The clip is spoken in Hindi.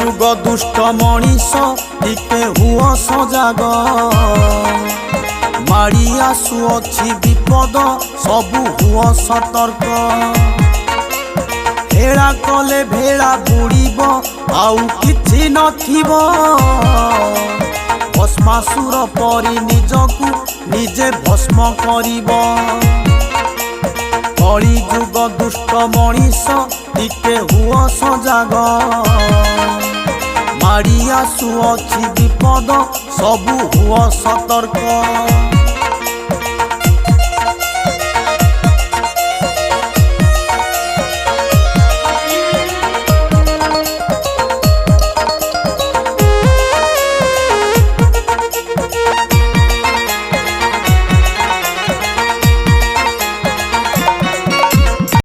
जुग दुष्ट मनीष टिके हुओ सजाग माड़ी आसुअछि विपद सबु हुओ सतर्क भेड़ा कले भेड़ा बुड़ीब आउ किछि नथिबो भस्मासुर परि निजकु निजे भस्म करिब कली जुग दुष्ट मनीष टिके हुओ सजाग माड़ी आसुअछि विपद सबु हुओ सतर्क।